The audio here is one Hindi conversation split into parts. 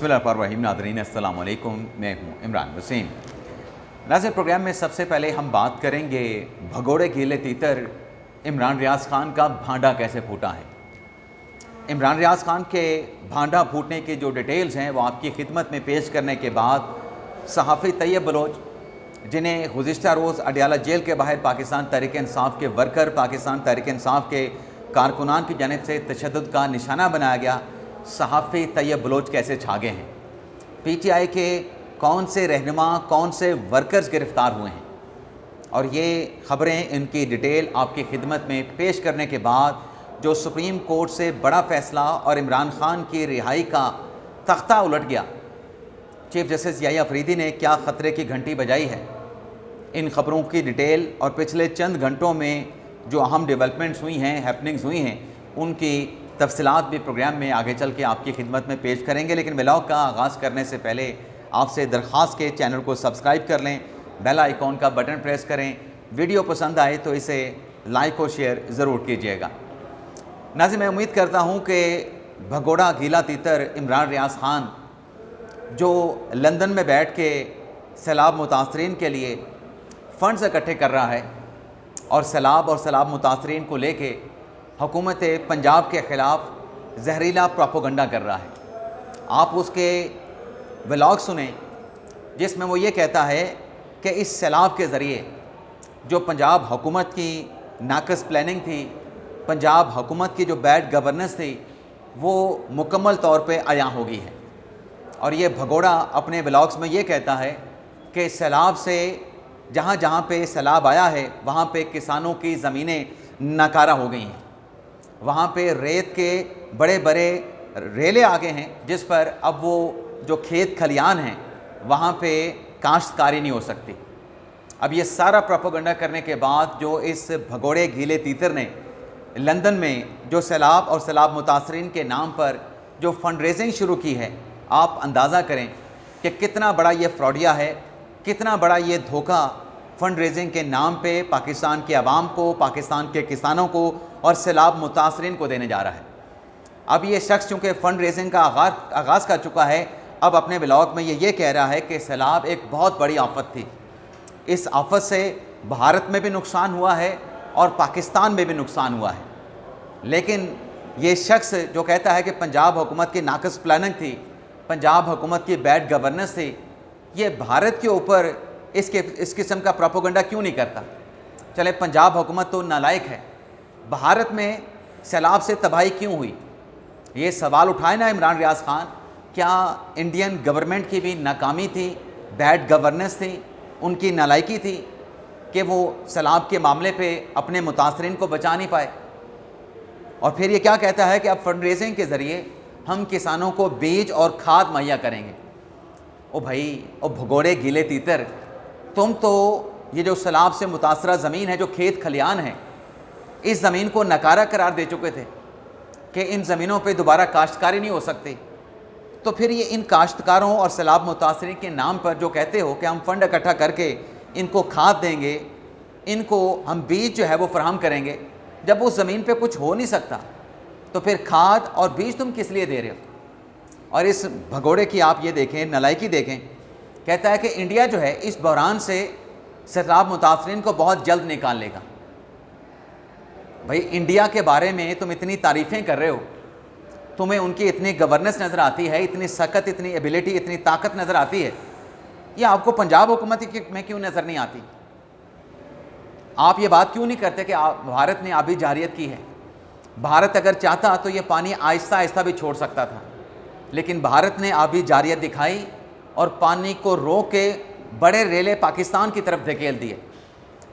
बिस्मिल्लाहिर्रहमानिर्रहीम। नाज़रीन अस्सलाम वालेकुम, मैं हूँ इमरान वसीम। नाज़रीन, प्रोग्राम में सबसे पहले हम बात करेंगे भगोड़े गीले तीतर इमरान रियाज़ ख़ान का भांडा कैसे फूटा है। इमरान रियाज़ ख़ान के भांडा फूटने की जो डिटेल्स हैं वो आपकी खिदमत में पेश करने के बाद सहाफ़ी तैयब बलोच, जिन्हें गुज़िश्ता रोज़ अडयाला जेल के बाहर पाकिस्तान तहरीक इंसाफ के वर्कर, पाकिस्तान तहरीक इंसाफ के कारकुनान की जानिब से तशद्दुद का निशाना बनाया गया, सहाफ़ी तैयब बलोच कैसे छा गए हैं, PTI के कौन से रहनुमा, कौन से वर्कर्स गिरफ़्तार हुए हैं, और ये ख़बरें, इनकी डिटेल आपकी खिदमत में पेश करने के बाद जो सुप्रीम कोर्ट से बड़ा फ़ैसला और इमरान ख़ान की रिहाई का तख्ता उलट गया, चीफ़ जस्टिस याहिया अफरीदी ने क्या ख़तरे की घंटी बजाई है, इन ख़बरों की डिटेल और पिछले चंद घंटों में जो अहम डेवलपमेंट्स हुई हैं, हैपनिंग्स हुई हैं, उनकी तफसीलात भी प्रोग्राम में आगे चल के आपकी खिदमत में पेश करेंगे। लेकिन व्लॉग का आगाज़ करने से पहले आपसे दरख्वास्त के चैनल को सब्सक्राइब कर लें, बेल आइकॉन का बटन प्रेस करें, वीडियो पसंद आए तो इसे लाइक और शेयर ज़रूर कीजिएगा। नाज़रीन, मैं उम्मीद करता हूँ कि भगोड़ा गीला तीतर इमरान रियाज़ ख़ान जो लंदन में बैठ के सैलाब मुतासरीन के लिए फ़ंड्स इकट्ठे कर रहा है और सैलाब मुतासरीन को लेके हुकूमत पंजाब के ख़िलाफ़ जहरीला प्रोपोगंडा कर रहा है। आप उसके व्लॉग सुने जिसमें वो ये कहता है कि इस सैलाब के ज़रिए जो पंजाब हुकूमत की नाकस प्लानिंग थी, पंजाब हुकूमत की जो बैड गवर्नेंस थी, वो मुकम्मल तौर पे आया हो गई है। और ये भगोड़ा अपने व्लॉग्स में ये कहता है कि सैलाब से जहाँ जहाँ पे सैलाब आया है वहाँ पे किसानों की ज़मीनें नाकारा हो गई हैं, वहाँ पे रेत के बड़े बड़े रेले आ गए हैं जिस पर अब वो जो खेत खलियान हैं वहाँ पे काश्तकारी नहीं हो सकती। अब ये सारा प्रोपेगेंडा करने के बाद जो इस भगोड़े गीले तीतर ने लंदन में जो सैलाब और सैलाब मुतासरीन के नाम पर जो फंड रेजिंग शुरू की है, आप अंदाज़ा करें कि कितना बड़ा ये फ्रॉडिया है, कितना बड़ा ये धोखा फ़ंड रेजिंग के नाम पे पाकिस्तान की आवाम को, पाकिस्तान के किसानों को और सैलाब मुतासरीन को देने जा रहा है। अब ये शख्स चूँकि फ़ंड रेजिंग का आगाज़ कर चुका है, अब अपने ब्लॉग में ये कह रहा है कि सैलाब एक बहुत बड़ी आफत थी, इस आफत से भारत में भी नुकसान हुआ है और पाकिस्तान में भी नुकसान हुआ है। लेकिन ये शख्स जो कहता है कि पंजाब हुकूमत की नाकस प्लानिंग थी, पंजाब हुकूमत की बैड गवर्नेंस थी, ये भारत के ऊपर इस किस्म का प्रोपेगेंडा क्यों नहीं करता। चले, पंजाब हुकूमत तो नालायक है, भारत में सैलाब से तबाही क्यों हुई, ये सवाल उठाए ना इमरान रियाज़ ख़ान। क्या इंडियन गवर्नमेंट की भी नाकामी थी, बैड गवर्नेंस थी, उनकी नालायकी थी कि वो सैलाब के मामले पे अपने मुतासरीन को बचा नहीं पाए। और फिर ये क्या कहता है कि अब फंड रेजिंग के ज़रिए हम किसानों को बीज और खाद मुहैया करेंगे। ओ भाई, ओ भगोड़े गीले तीतर, तुम तो ये जो सैलाब से मुतासरा ज़मीन है, जो खेत खलियान है, इस ज़मीन को नकारा करार दे चुके थे कि इन ज़मीनों पे दोबारा काश्तकारी नहीं हो सकती। तो फिर ये इन काश्तकारों और सैलाब मुतासरीन के नाम पर जो कहते हो कि हम फ़ंड इकट्ठा करके इनको खाद देंगे, इनको हम बीज जो है वो फराहम करेंगे, जब उस ज़मीन पे कुछ हो नहीं सकता तो फिर खाद और बीज तुम किस लिए दे रहे हो। और इस भगोड़े की आप ये देखें, नालायकी देखें, कहता है कि इंडिया जो है इस बहरान से सैलाब मुतासरीन को बहुत जल्द निकाल लेगा। भाई, इंडिया के बारे में तुम इतनी तारीफ़ें कर रहे हो, तुम्हें उनकी इतनी गवर्नेंस नज़र आती है, इतनी सख्त, इतनी एबिलिटी, इतनी ताकत नज़र आती है, ये आपको पंजाब हुकूमत में क्यों नज़र नहीं आती। आप ये बात क्यों नहीं करते कि भारत ने आबी जारियत की है। भारत अगर चाहता तो ये पानी आहिस्ता आहिस्ता भी छोड़ सकता था, लेकिन भारत ने आबी जारियत दिखाई और पानी को रोक के बड़े रेले पाकिस्तान की तरफ धकेल दिए।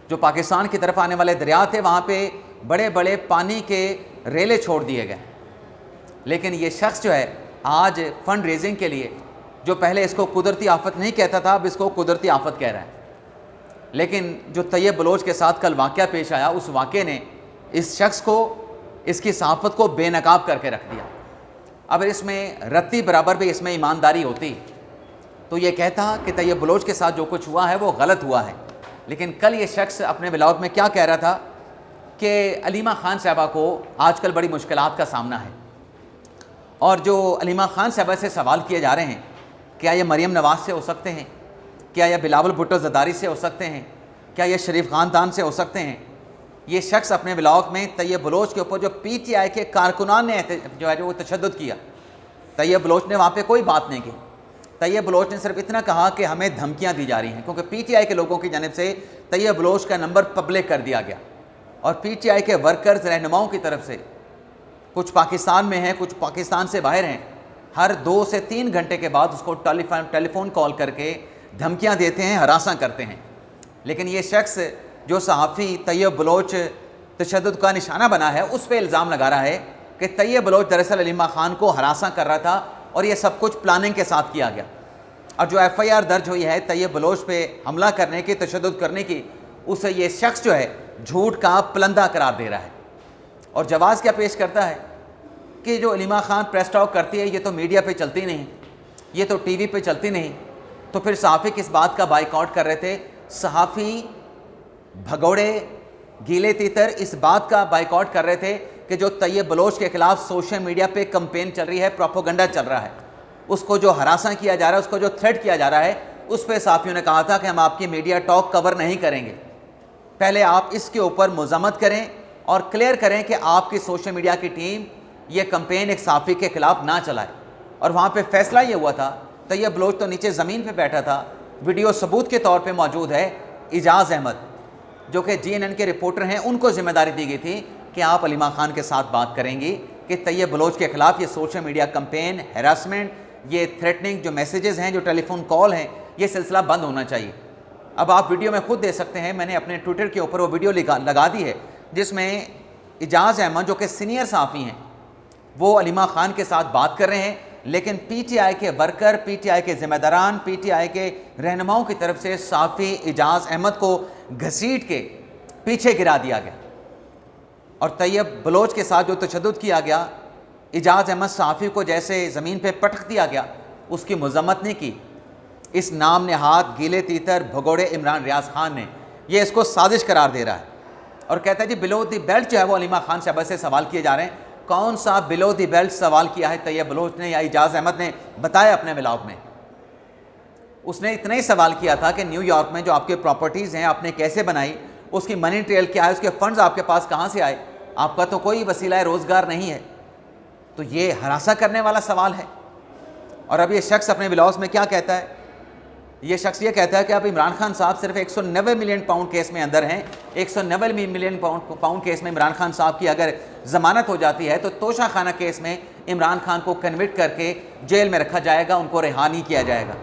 जो पाकिस्तान की तरफ आने वाले दरिया थे वहाँ पे बड़े बड़े पानी के रेले छोड़ दिए गए। लेकिन ये शख्स जो है आज फ़ंड रेजिंग के लिए, जो पहले इसको कुदरती आफत नहीं कहता था, अब इसको कुदरती आफत कह रहा है। लेकिन जो तैयब बलोच के साथ कल वाक़या पेश आया, उस वाक़े ने इस शख्स को, इसकी सहाफ़त को बेनकाब करके रख दिया। अब इसमें रत्ती बराबर भी इसमें ईमानदारी होती तो ये कहता कि तैयब बलोच के साथ जो कुछ हुआ है वो गलत हुआ है। लेकिन कल ये शख्स अपने ब्लॉग में क्या कह रहा था कि अलीमा ख़ान साहबा को आजकल बड़ी मुश्किलात का सामना है और जो अलीमा खान साहबा से सवाल किए जा रहे हैं, क्या ये मरीम नवाज़ से हो सकते हैं, क्या ये बिलावल भुट्टो ज़रदारी से हो सकते हैं, क्या ये शरीफ ख़ानदान से हो सकते हैं। ये शख्स अपने ब्लॉग में तैयब बलोच के ऊपर जो PTI के कारकुनान ने जो है जो तशद्दुद किया, तैयब बलोच ने वहाँ पे कोई बात नहीं की। तैयब बलोच ने सिर्फ इतना कहा कि हमें धमकियाँ दी जा रही हैं, क्योंकि PTI के लोगों की जानिब से तैयब बलोच का नंबर पब्लिक कर दिया गया और PTI के वर्कर्स रहनुमाओं की तरफ से, कुछ पाकिस्तान में हैं कुछ पाकिस्तान से बाहर हैं, हर 2 से 3 घंटे के बाद उसको टेलीफोन कॉल करके धमकियाँ देते हैं, हरासा करते हैं। लेकिन ये शख्स जो सहाफ़ी तैयब बलोच तशद्दुद का निशाना बना है, उस पर इल्ज़ाम लगा रहा है कि तैयब बलोच दरअसल अलीमा खान को हरासा कर रहा था और ये सब कुछ प्लानिंग के साथ किया गया। और जो FIR दर्ज हुई है तैयब बलोच पे हमला करने की, तशद्दुद करने की, उसे ये शख्स जो है झूठ का पलंदा करार दे रहा है। और जवाज़ क्या पेश करता है कि जो अलीमा खान प्रेस टॉक करती है ये तो मीडिया पे चलती नहीं, ये तो TV पे चलती नहीं, तो फिर सहाफ़ी किस बात का बाइकआउट कर रहे थे? सहाफ़ी भगोड़े गीले तीतर इस बात का बाइकआउट कर रहे थे कि जो तैयब बलोच के ख़िलाफ़ सोशल मीडिया पे कंपेन चल रही है, प्रोपोगंडा चल रहा है, उसको जो हरासा किया जा रहा है, उसको जो थ्रेट किया जा रहा है, उस पर सहाफ़ियों ने कहा था कि हम आपकी मीडिया टॉक कवर नहीं करेंगे, पहले आप इसके ऊपर मज़म्मत करें और क्लियर करें कि आपकी सोशल मीडिया की टीम ये कंपेन एक सहाफ़ी के ख़िलाफ़ ना चलाए। और वहाँ पे फैसला ये हुआ था, तैयब बलोच तो नीचे ज़मीन पे बैठा था, वीडियो सबूत के तौर पे मौजूद है। इजाज़ अहमद जो कि CNN के रिपोर्टर हैं, उनको ज़िम्मेदारी दी गई थी कि आप अलीमा खान के साथ बात करेंगी कि तैयब बलोच के ख़िलाफ़ ये सोशल मीडिया कंपेन, हैरासमेंट, ये थ्रेटनिंग जो मैसेजेस हैं, जो टेलीफोन कॉल हैं, ये सिलसिला बंद होना चाहिए। अब आप वीडियो में खुद दे सकते हैं, मैंने अपने ट्विटर के ऊपर वो वीडियो लगा दी है जिसमें इजाज़ अहमद जो कि सीनियर सहाफ़ी हैं वो अलीमा खान के साथ बात कर रहे हैं, लेकिन PTI के वर्कर, PTI के ज़िम्मेदारान, PTI के रहनुमाओं की तरफ से सहाफ़ी इजाज़ अहमद को घसीट के पीछे गिरा दिया गया और तैयब बलोच के साथ जो तशद्दुद किया गया, इजाज़ अहमद सहाफ़ी को जैसे ज़मीन पे पटक दिया गया, उसकी मज़म्मत नहीं की। इस नाम नेहाद गीले तीतर भगोड़े इमरान रियाज खान ने ये इसको साजिश करार दे रहा है और कहता है जी बिलो दी बेल्ट जो है वो अलीमा खान साहबा से सवाल किए जा रहे हैं। कौन सा बिलो दी बेल्ट सवाल किया है तैयब बलोच ने या इजाज़ अहमद ने? बताया अपने ब्लॉग में। उसने इतना ही सवाल किया था कि न्यूयॉर्क में जो आपके प्रॉपर्टीज़ हैं आपने कैसे बनाई, उसकी मनी ट्रेल क्या है, उसके फंड्स आपके पास कहाँ से आए, आपका तो कोई वसीला रोज़गार नहीं है। तो ये हरासा करने वाला सवाल है। और अब ये शख्स अपने ब्लॉग्स में क्या कहता है? ये शख्स ये कहता है कि अब इमरान खान साहब सिर्फ 190 मिलियन पाउंड केस में अंदर हैं। 190 मिलियन पाउंड केस में इमरान खान साहब की अगर ज़मानत हो जाती है तो तोशा खाना केस में इमरान खान को कन्विक्ट करके जेल में रखा जाएगा, उनको रिहा नहीं किया जाएगा।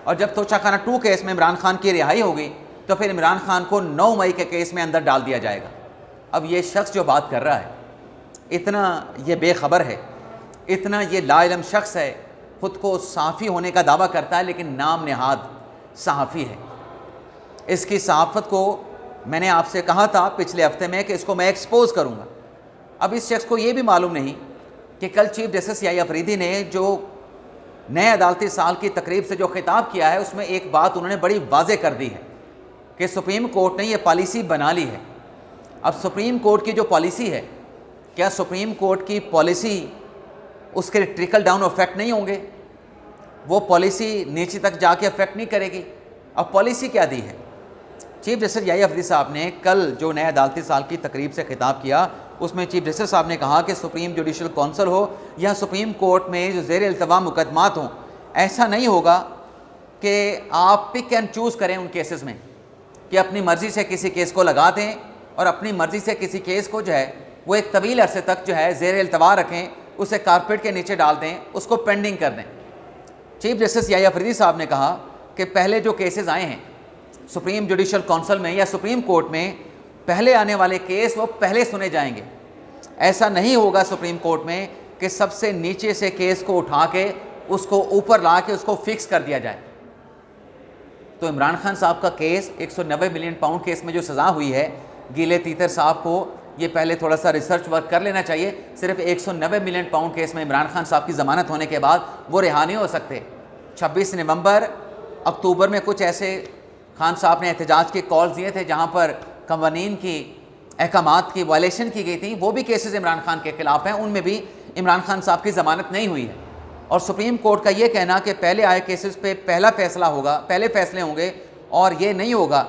और जब तोशा खाना 2 केस में इमरान खान की रिहाई होगी तो फिर इमरान खान को 9 मई के केस में अंदर डाल दिया जाएगा। अब ये शख्स जो बात कर रहा है, इतना ये बेखबर है, इतना ये लाइलम शख्स है, ख़ुद को सहाफ़ी होने का दावा करता है लेकिन नाम नेहाद सहाफ़ी है। इसकी सहाफ़त को मैंने आपसे कहा था पिछले हफ्ते में कि इसको मैं एक्सपोज़ करूँगा। अब इस शख्स को ये भी मालूम नहीं कि कल चीफ जस्टिस याहिया अफरीदी ने जो नए अदालती साल की तकरीब से जो खिताब किया है उसमें एक बात उन्होंने बड़ी वाज़े कर दी है कि सुप्रीम कोर्ट ने ये पॉलिसी बना ली है। अब सुप्रीम कोर्ट की जो पॉलिसी है, क्या सुप्रीम कोर्ट की पॉलिसी उसके ट्रिकल डाउन इफेक्ट नहीं होंगे? वो पॉलिसी नीचे तक जाके अफेक्ट नहीं करेगी? अब पॉलिसी क्या दी है? चीफ जस्टिस याहिया अफरीदी साहब ने कल जो नए अदालती साल की तकरीब से खिताब किया उसमें चीफ जस्टिस साहब ने कहा कि सुप्रीम जुडिशल कौंसिल हो या सुप्रीम कोर्ट में जो ज़ेर इल्तवा मुकदमात हों, ऐसा नहीं होगा कि आप पिक एंड चूज़ करें उन केसेस में कि अपनी मर्ज़ी से किसी केस को लगा दें और अपनी मर्ज़ी से किसी केस को जो है वो एक तवील अरसे तक जो है ज़ेर इल्तवा रखें, उसे कारपेट के नीचे डाल दें, उसको पेंडिंग कर दें। चीफ जस्टिस याहिया अफरीदी साहब ने कहा कि पहले जो केसेस आए हैं सुप्रीम जुडिशल कौंसिल में या सुप्रीम कोर्ट में, पहले आने वाले केस वो पहले सुने जाएंगे। ऐसा नहीं होगा सुप्रीम कोर्ट में कि सबसे नीचे से केस को उठा के उसको ऊपर ला के उसको फिक्स कर दिया जाए। तो इमरान खान साहब का केस 190 मिलियन पाउंड केस में जो सज़ा हुई है, गीले तीतर साहब को ये पहले थोड़ा सा रिसर्च वर्क कर लेना चाहिए। सिर्फ 190 मिलियन पाउंड केस में इमरान खान साहब की ज़मानत होने के बाद वो रिहा नहीं हो सकते। 26 नवंबर अक्टूबर में कुछ ऐसे खान साहब ने एहतजाज के कॉल्स दिए थे जहाँ पर कवानीन की अहकामात की वायलेशन की गई थी, वो भी केसेस इमरान खान के ख़िलाफ़ हैं, उनमें भी इमरान खान साहब की ज़मानत नहीं हुई है। और सुप्रीम कोर्ट का ये कहना कि पहले आए केसेस पे पहला फ़ैसला होगा, पहले फ़ैसले होंगे, और ये नहीं होगा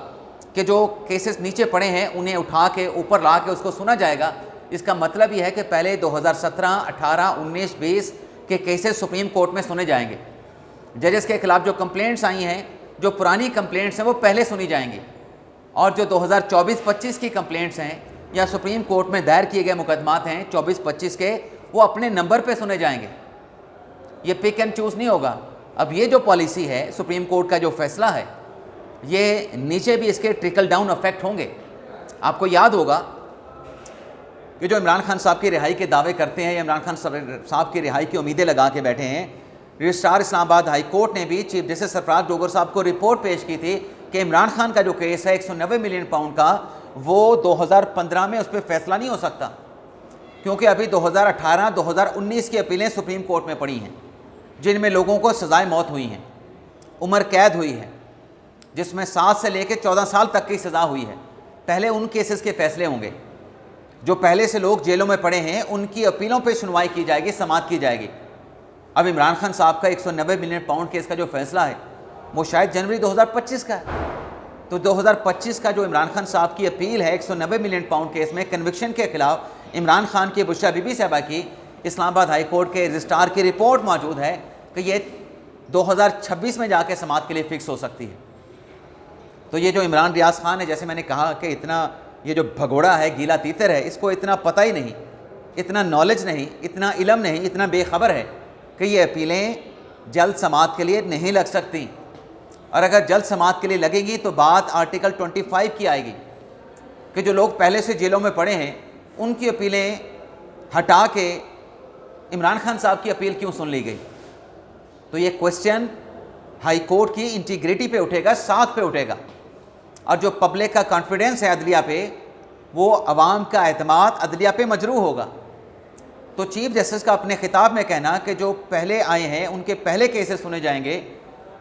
कि जो केसेस नीचे पड़े हैं उन्हें उठा के ऊपर ला के उसको सुना जाएगा। इसका मतलब ये है कि पहले 2017, 18, 19, 20 के केसेस सुप्रीम कोर्ट में सुने जाएंगे। जजेस के खिलाफ जो कंप्लेंट्स आई हैं, जो पुरानी कंप्लेंट्स हैं, वो पहले सुनी जाएंगी, और जो 2024-25 की कंप्लेंट्स हैं या सुप्रीम कोर्ट में दायर किए गए मुकदमात हैं 24-25 के, वो अपने नंबर पे सुने जाएंगे। ये पिक एंड चूज़ नहीं होगा। अब ये जो पॉलिसी है, सुप्रीम कोर्ट का जो फैसला है, ये नीचे भी इसके ट्रिकल डाउन इफेक्ट होंगे। आपको याद होगा कि जो इमरान खान साहब की रिहाई के दावे करते हैं, या इमरान खान साहब की रिहाई की उम्मीदें लगा के बैठे हैं, रजिस्ट्रार इस्लामाबाद हाई कोर्ट ने भी चीफ जस्टिस सरफराज डोगर साहब को रिपोर्ट पेश की थी कि इमरान खान का जो केस है 190 मिलियन पाउंड का, वो 2015 में उस पर फैसला नहीं हो सकता, क्योंकि अभी 2018, 2019 की अपीलें सुप्रीम कोर्ट में पड़ी हैं, जिनमें लोगों को सजाए मौत हुई हैं, उम्र कैद हुई है, जिसमें 7 से लेकर 14 साल तक की सज़ा हुई है। पहले उन केसेस के फैसले होंगे। जो पहले से लोग जेलों में पड़े हैं, उनकी अपीलों पर सुनवाई की जाएगी, समाअत की जाएगी। अब इमरान खान साहब का 190 मिलियन पाउंड केस का जो फैसला है, वो शायद जनवरी 2025 का है। तो 2025 का जो इमरान खान साहब की अपील है 190 मिलियन पाउंड केस में कन्विक्शन के खिलाफ इमरान खान की बुशरा बीबी साहबा की, इस्लामाबाद हाई कोर्ट के रजिस्ट्रार की रिपोर्ट मौजूद है कि ये 2026 में जाके समाअत के लिए फ़िक्स हो सकती है। तो ये जो इमरान रियाज खान है, जैसे मैंने कहा कि इतना ये जो भगोड़ा है, गीला तीतर है, इसको इतना पता ही नहीं, इतना नॉलेज नहीं, इतना इलम नहीं, इतना बेखबर है कि ये अपीलें जल्द समाअत के लिए नहीं लग सकती। और अगर जल्द समाअत के लिए लगेगी तो बात आर्टिकल 25 की आएगी कि जो लोग पहले से जेलों में पड़े हैं, उनकी अपीलें हटा के इमरान खान साहब की अपील क्यों सुन ली गई। तो ये क्वेश्चन हाई कोर्ट की इंटीग्रिटी पे उठेगा, साथ पे उठेगा, और जो पब्लिक का कॉन्फिडेंस है अदलिया पे, वो अवाम का एतमाद अदलिया पे मजरूह होगा। तो चीफ जस्टिस का अपने खिताब में कहना कि जो पहले आए हैं उनके पहले केसेस सुने जाएंगे,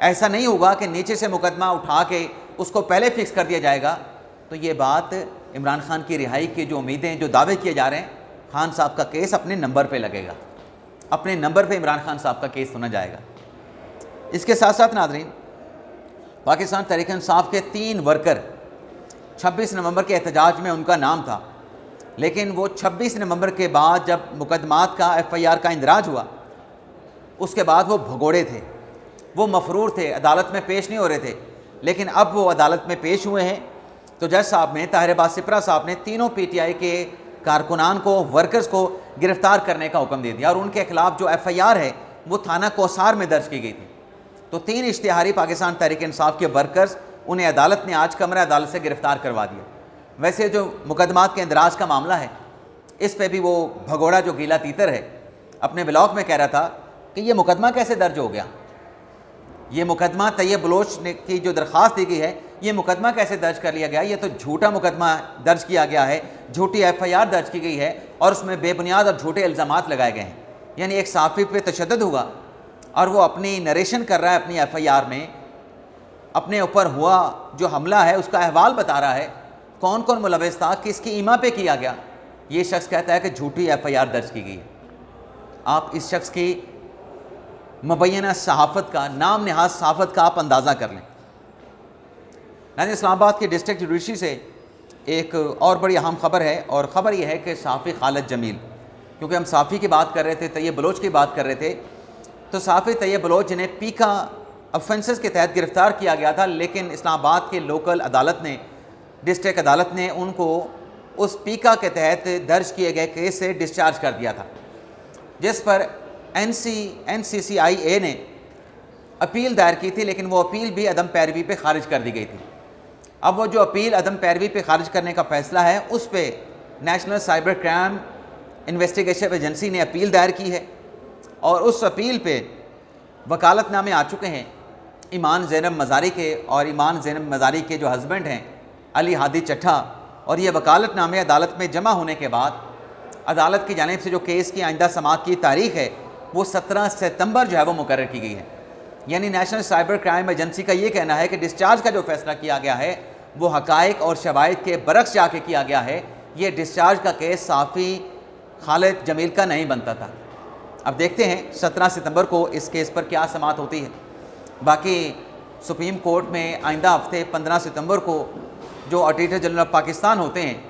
ऐसा नहीं होगा कि नीचे से मुकदमा उठा के उसको पहले फिक्स कर दिया जाएगा। तो ये बात इमरान खान की रिहाई की जो उम्मीदें, जो दावे किए जा रहे हैं, खान साहब का केस अपने नंबर पे लगेगा, अपने नंबर पे इमरान खान साहब का केस सुना जाएगा। इसके साथ साथ नाज़रीन, पाकिस्तान तहरीक-ए-इंसाफ के 3 वर्कर 26 नवंबर के एहतजाज में उनका नाम था, लेकिन वो 26 नवंबर के बाद जब मुकदमात का FIR का इंदराज हुआ, उसके बाद वो भगोड़े थे, वो मफरूर थे, अदालत में पेश नहीं हो रहे थे। लेकिन अब वो अदालत में पेश हुए हैं। तो जज साहब ने, ताहिर अब्बास सिपरा साहब ने, तीनों PTI के कारकुनान को, वर्कर्स को गिरफ़्तार करने का हुक्म दे दिया, और उनके खिलाफ जो FIR है वो थाना कोसार में दर्ज की गई थी। तो 3 इश्तिहारी पाकिस्तान तहरीक-ए-इंसाफ के वर्कर्स, उन्हें अदालत ने आज कमरा अदालत से गिरफ़्तार करवा दिया। वैसे जो मुकदमात के इंदराज का मामला है, इस पे भी वो भगोड़ा जो गीला तीतर है अपने ब्लॉग में कह रहा था कि ये मुकदमा कैसे दर्ज हो गया, ये मुकदमा तैयब बलोच ने की जो दरख्वास्त दी गई है, ये मुकदमा कैसे दर्ज कर लिया गया, ये तो झूठा मुकदमा दर्ज किया गया है, झूठी FIR दर्ज की गई है, और उसमें बेबुनियाद और झूठे इल्ज़ामात लगाए गए हैं। यानी एक सहाफ़ी पे तशद्दुद हुआ, और वो अपनी नरेशन कर रहा है अपनी FIR में, अपने ऊपर हुआ जो हमला है उसका अहवाल बता रहा है, कौन कौन मुलविस था, किसकी ईमा पे किया गया। ये शख्स कहता है कि झूठी FIR दर्ज की गई है। आप इस शख्स की मुबैना सहाफ़त का, नाम नहाज सहाफ़त का आप अंदाज़ा कर लें। नाज़रीन, इस्लामाबाद की डिस्ट्रिक्ट जुडिशरी से एक और बड़ी अहम ख़बर है, और ख़बर यह है कि सहाफ़ी खालिद जमील, क्योंकि हम सहाफ़ी की बात कर रहे थे, तैयब बलोच की बात कर रहे थे, तो सहाफ़ी तैयब बलोच जिन्हें पीका ऑफेंसेस के तहत गिरफ़्तार किया गया था, लेकिन इस्लामाबाद के लोकल अदालत ने, डिस्ट्रिक्ट अदालत ने उनको उस पीका के तहत दर्ज किए गए केस से डिस्चार्ज कर दिया था, जिस पर NCCIA ने अपील दायर की थी, लेकिन वो अपील भी अदम पैरवी पे खारिज कर दी गई थी। अब वो जो अपील अदम पैरवी पे खारिज करने का फ़ैसला है, उस पर national cyber crime investigation agency ने अपील दायर की है, और उस अपील पे वकालतनामे आ चुके हैं ईमान ज़ैनब मज़ारी के, और ईमान ज़ैनब मज़ारी के जो हस्बैंड हैं अली हादी चट्ठा, और ये वकालतनामे अदालत में जमा होने के बाद अदालत की जानिब से जो केस की आइंदा समाअत की तारीख़ है वो 17 सितंबर जो है वो मुकर्रर की गई है। यानी नेशनल साइबर क्राइम एजेंसी का ये कहना है कि डिस्चार्ज का जो फ़ैसला किया गया है वो हक़ाइक़ और शवाहिद के बरक्स जाके किया गया है। ये डिस्चार्ज का केस सहाफ़ी खालिद जमील का नहीं बनता था। अब देखते हैं 17 सितंबर को इस केस पर क्या समाअत होती है। बाकी सुप्रीम कोर्ट में आइंदा हफ्ते 15 सितंबर को जो ऑडिटर जनरल ऑफ पाकिस्तान होते हैं,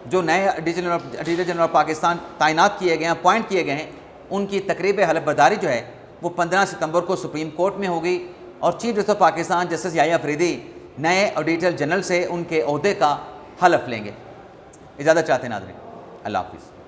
जो नए ऑडिटर जनरल ऑफ पाकिस्तान तैनात किए गए हैं, अपॉइंट किए गए हैं, उनकी तकरीब हलफबरदारी जो है वो 15 सितंबर को सुप्रीम कोर्ट में होगी और chief justice of Pakistan justice Yahya Afridi नए ऑडिटर जनरल से उनके ओहदे का हलफ लेंगे। इजाज़त चाहते हैं नाज़रीन, अल्लाह हाफ़िज़।